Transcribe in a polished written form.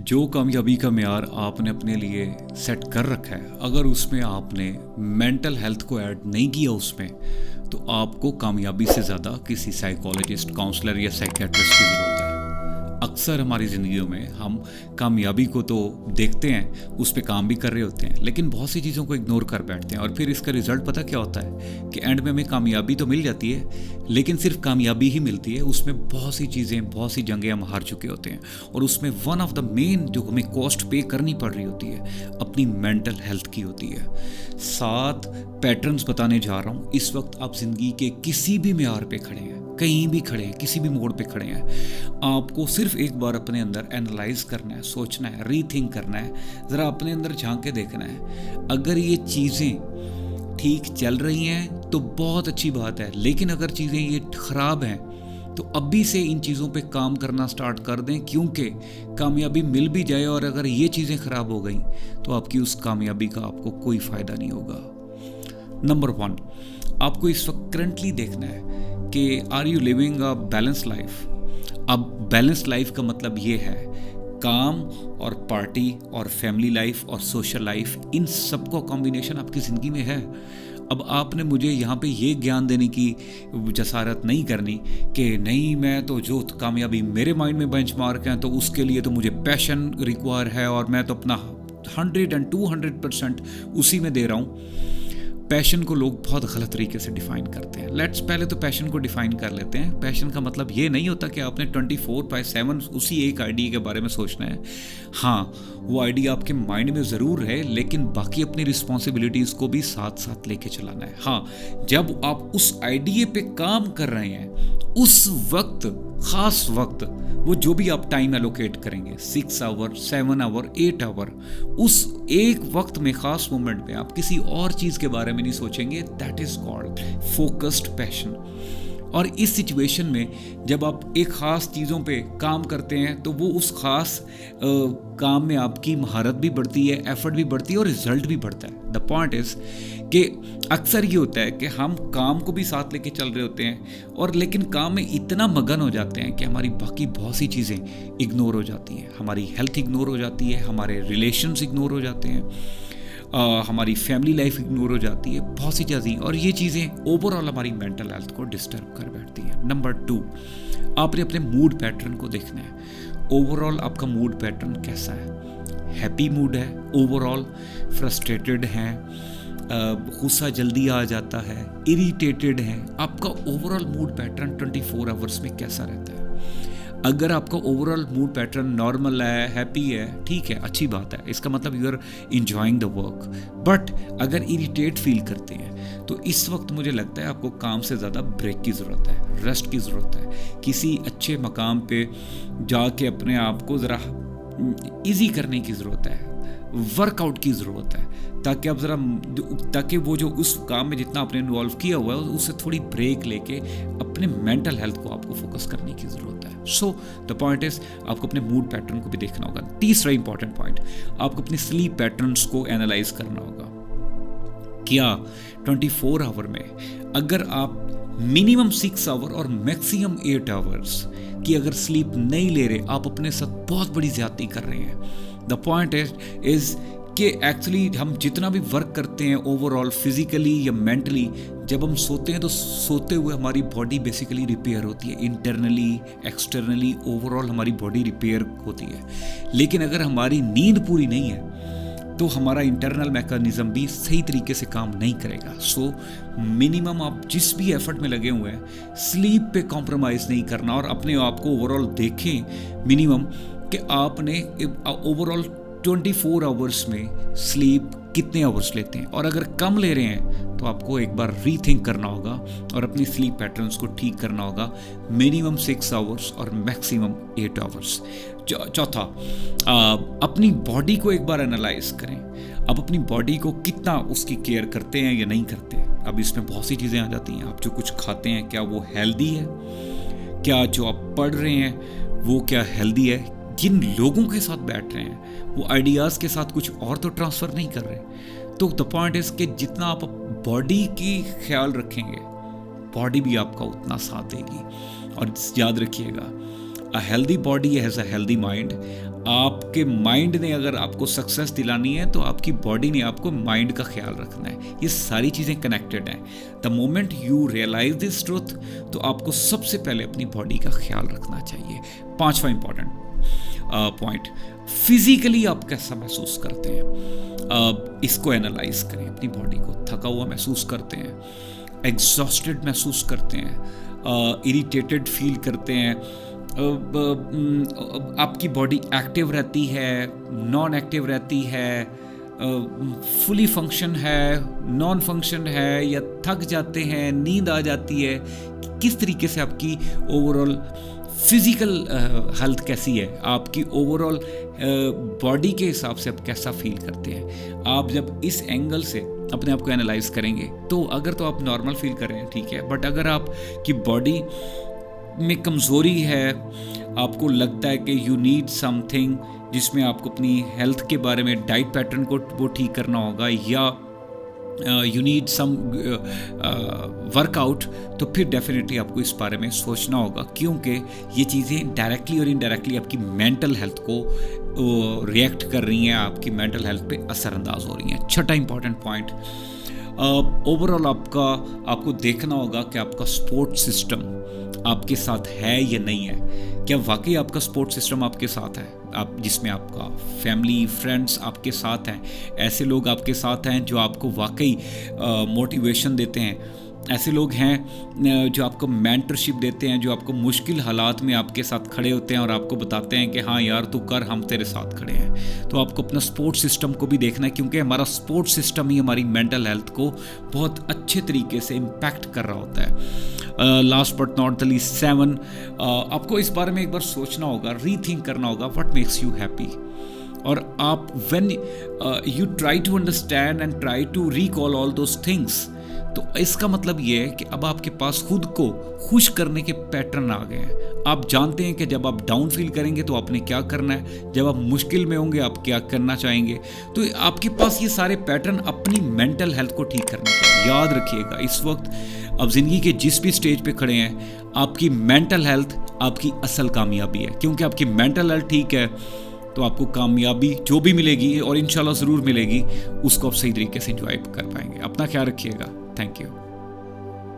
जो कामयाबी का मेयार आपने अपने लिए सेट कर रखा है, अगर उसमें आपने मेंटल हेल्थ को ऐड नहीं किया उसमें, तो आपको कामयाबी से ज़्यादा किसी साइकोलॉजिस्ट, काउंसलर या साइकेट्रिस्ट की ज़रूरत है। अक्सर हमारी ज़िंदगियों में हम कामयाबी को तो देखते हैं, उस पर काम भी कर रहे होते हैं, लेकिन बहुत सी चीज़ों को इग्नोर कर बैठते हैं और फिर इसका रिज़ल्ट पता क्या होता है कि एंड में हमें कामयाबी तो मिल जाती है, लेकिन सिर्फ कामयाबी ही मिलती है, उसमें बहुत सी चीज़ें, बहुत सी जंगें हम हार चुके होते हैं और उसमें वन ऑफ द मेन जो हमें कॉस्ट पे करनी पड़ रही होती है अपनी मेंटल हेल्थ की होती है। 7 पैटर्न्स बताने जा रहा हूँ। इस वक्त आप ज़िंदगी के किसी भी मेयार पे खड़े हैं, कहीं भी खड़े हैं, किसी भी मोड़ पे खड़े हैं, आपको सिर्फ एक बार अपने अंदर एनालाइज करना है, सोचना है, रीथिंक करना है, ज़रा अपने अंदर झांक के देखना है। अगर ये चीज़ें ठीक चल रही हैं तो बहुत अच्छी बात है, लेकिन अगर चीज़ें ये ख़राब हैं तो अभी से इन चीज़ों पे काम करना स्टार्ट कर दें, क्योंकि कामयाबी मिल भी जाए और अगर ये चीज़ें ख़राब हो गई तो आपकी उस कामयाबी का आपको कोई फ़ायदा नहीं होगा। नंबर 1, आपको इस वक्त करंटली देखना है कि are you living a balance life. अब बैलेंस लाइफ का मतलब ये है काम और पार्टी और फैमिली लाइफ और सोशल लाइफ, इन सब का कॉम्बिनेशन आपकी ज़िंदगी में है। अब आपने मुझे यहाँ पे ये ज्ञान देने की जसारत नहीं करनी कि नहीं, मैं तो जो कामयाबी मेरे माइंड में बेंचमार्क हैं तो उसके लिए तो मुझे पैशन रिक्वायर है और मैं तो अपना 100 and 200% उसी में दे रहा हूँ। पैशन को लोग बहुत गलत तरीके से डिफ़ाइन करते हैं। लेट्स पहले तो पैशन को डिफ़ाइन कर लेते हैं। पैशन का मतलब ये नहीं होता कि आपने 24/7 उसी एक आइडिया के बारे में सोचना है। हाँ, वो आइडिया आपके माइंड में ज़रूर है, लेकिन बाकी अपनी रिस्पॉन्सिबिलिटीज़ को भी साथ साथ लेके चलाना है। हाँ, जब आप उस आइडिया पे काम कर रहे हैं, उस वक्त, ख़ास वक्त, वो जो भी आप टाइम एलोकेट करेंगे, 6 आवर, 7 आवर, 8 आवर, उस एक वक्त में, ख़ास मोमेंट में आप किसी और चीज़ के बारे में नहीं सोचेंगे। That is called focused passion. और इस सिचुएशन में जब आप एक ख़ास चीज़ों पे काम करते हैं तो वो उस ख़ास काम में आपकी महारत भी बढ़ती है, एफर्ट भी बढ़ती है और रिज़ल्ट भी बढ़ता है। द पॉइंट इज़ कि अक्सर ये होता है कि हम काम को भी साथ लेके चल रहे होते हैं और लेकिन काम में इतना मगन हो जाते हैं कि हमारी बाकी बहुत सी चीज़ें इग्नोर हो जाती हैं। हमारी हेल्थ इग्नोर हो जाती है, हमारे रिलेशंस इग्नोर हो जाते हैं, हमारी फैमिली लाइफ इग्नोर हो जाती है, बहुत सी चीज़ें, और ये चीज़ें ओवरऑल हमारी मेंटल हेल्थ को डिस्टर्ब कर बैठती हैं। नंबर 2, आपने अपने मूड पैटर्न को देखना है। ओवरऑल आपका मूड पैटर्न कैसा है? हैप्पी मूड है ओवरऑल, फ्रस्ट्रेटेड है, गुस्सा जल्दी आ जाता है, इरिटेटेड है, आपका ओवरऑल मूड पैटर्न 24 आवर्स में कैसा रहता है? अगर आपका ओवरऑल मूड पैटर्न नॉर्मल है, हैप्पी है, ठीक है, अच्छी बात है, इसका मतलब you are enjoying the work. But अगर इरिटेट फील करते हैं तो इस वक्त मुझे लगता है आपको काम से ज़्यादा ब्रेक की ज़रूरत है, रेस्ट की ज़रूरत है, किसी अच्छे मकाम पे जाके अपने आप को ज़रा ईजी करने की ज़रूरत है, वर्कआउट की ज़रूरत है, ताकि आप ज़रा, ताकि वो जो उस काम में जितना आपने इन्वॉल्व किया हुआ है उससे थोड़ी ब्रेक लेके अपने मेंटल हेल्थ को आपको फोकस करने की ज़रूरत है। सो द पॉइंट इज़ आपको अपने मूड पैटर्न को भी देखना होगा। तीसरा इंपॉर्टेंट पॉइंट, आपको अपने स्लीप पैटर्न्स को एनालाइज करना होगा। क्या 24 आवर में अगर आप मिनिमम 6 आवर और मैक्सिमम 8 आवर्स की अगर स्लीप नहीं ले रहे, आप अपने साथ बहुत बड़ी ज़्यादती कर रहे हैं। द पॉइंट इज़ कि एक्चुअली हम जितना भी वर्क करते हैं ओवरऑल फिजिकली या मेंटली, जब हम सोते हैं तो सोते हुए हमारी बॉडी बेसिकली रिपेयर होती है, इंटरनली, एक्सटर्नली, ओवरऑल हमारी बॉडी रिपेयर होती है। लेकिन अगर हमारी नींद पूरी नहीं है तो हमारा इंटरनल मैकेनिज्म भी सही तरीके से काम नहीं करेगा। सो मिनिमम आप जिस भी एफर्ट में लगे हुए हैं, स्लीप पे कॉम्प्रोमाइज़ नहीं करना और अपने आप को ओवरऑल देखें मिनिमम कि आपने ओवरऑल 24 आवर्स में स्लीप कितने आवर्स लेते हैं, और अगर कम ले रहे हैं तो आपको एक बार रीथिंक करना होगा और अपनी स्लीप पैटर्न्स को ठीक करना होगा। मिनिमम 6 आवर्स और मैक्सिमम 8 आवर्स। चौथा, अपनी बॉडी को एक बार एनालाइज करें। अब अपनी बॉडी को कितना उसकी केयर करते हैं या नहीं करते। अब इसमें बहुत सी चीज़ें आ जाती हैं। आप जो कुछ खाते हैं क्या वो हेल्दी है? क्या जो आप पढ़ रहे हैं वो क्या हेल्दी है? जिन लोगों के साथ बैठ रहे हैं वो आइडियाज़ के साथ कुछ और तो ट्रांसफ़र नहीं कर रहे। तो द पॉइंट इज़ कि जितना आप बॉडी की ख्याल रखेंगे, बॉडी भी आपका उतना साथ देगी। और याद रखिएगा, a healthy body has a healthy mind, आपके माइंड ने अगर आपको सक्सेस दिलानी है तो आपकी बॉडी ने आपको माइंड का ख्याल रखना है। ये सारी चीज़ें कनेक्टेड हैं। The moment you realise this truth, तो आपको सबसे पहले अपनी बॉडी का ख्याल रखना चाहिए। 5वां इंपॉर्टेंट पॉइंट, फिजिकली आप कैसा महसूस करते हैं। इसको एनालाइज करें, अपनी बॉडी को थका हुआ महसूस करते हैं, एग्जॉस्टेड महसूस करते हैं, इरिटेटेड फील करते हैं, आपकी बॉडी एक्टिव रहती है, नॉन एक्टिव रहती है, फुली फंक्शन है, नॉन फंक्शन है, या थक जाते हैं, नींद आ जाती है। किस तरीके से आपकी ओवरऑल फिजिकल हेल्थ कैसी है, आपकी ओवरऑल बॉडी के हिसाब से आप कैसा फील करते हैं। आप जब इस एंगल से अपने आप को एनालाइज करेंगे तो अगर तो आप नॉर्मल फील कर रहे हैं, ठीक है, बट अगर आपकी बॉडी में कमज़ोरी है, आपको लगता है कि यू नीड समथिंग जिसमें आपको अपनी हेल्थ के बारे में, डाइट पैटर्न को वो ठीक करना होगा, या यू नीड सम वर्कआउट, तो फिर डेफिनेटली आपको इस बारे में सोचना होगा, क्योंकि ये चीज़ें डायरेक्टली और इनडायरेक्टली आपकी मेंटल हेल्थ को रिएक्ट कर रही हैं, आपकी मेंटल हेल्थ पे असरअंदाज हो रही हैं। 6वां इंपॉर्टेंट पॉइंट, ओवरऑल आपको देखना होगा कि आपका सपोर्ट सिस्टम आपके साथ है या नहीं है। क्या वाकई आपका सपोर्ट सिस्टम आपके साथ है, आप जिसमें आपका फैमिली, फ्रेंड्स आपके साथ हैं, ऐसे लोग आपके साथ हैं जो आपको वाकई मोटिवेशन देते हैं, ऐसे लोग हैं जो आपको मेंटरशिप देते हैं, जो आपको मुश्किल हालात में आपके साथ खड़े होते हैं और आपको बताते हैं कि हाँ यार तू कर, हम तेरे साथ खड़े हैं। तो आपको अपना सपोर्ट सिस्टम को भी देखना है, क्योंकि हमारा सपोर्ट सिस्टम ही हमारी मेंटल हेल्थ को बहुत अच्छे तरीके से इम्पैक्ट कर रहा होता है। Last but not the least 7, आपको इस बारे में एक बार सोचना होगा, रीथिंक करना होगा, व्हाट मेक्स यू हैप्पी। और आप when you try to understand and try to recall all those things, तो इसका मतलब ये है कि अब आपके पास खुद को खुश करने के पैटर्न आ गए हैं। आप जानते हैं कि जब आप डाउन फील करेंगे तो आपने क्या करना है, जब आप मुश्किल में होंगे आप क्या करना चाहेंगे। तो आपके पास ये सारे पैटर्न अपनी मेंटल हेल्थ को ठीक करने के। याद रखिएगा, इस वक्त अब ज़िंदगी के जिस भी स्टेज पे खड़े हैं, आपकी मेंटल हेल्थ आपकी असल कामयाबी है, क्योंकि आपकी मेंटल हेल्थ ठीक है तो आपको कामयाबी जो भी मिलेगी, और इंशाल्लाह ज़रूर मिलेगी, उसको आप सही तरीके से एंजॉय कर पाएंगे। अपना ख्याल रखिएगा। Thank you.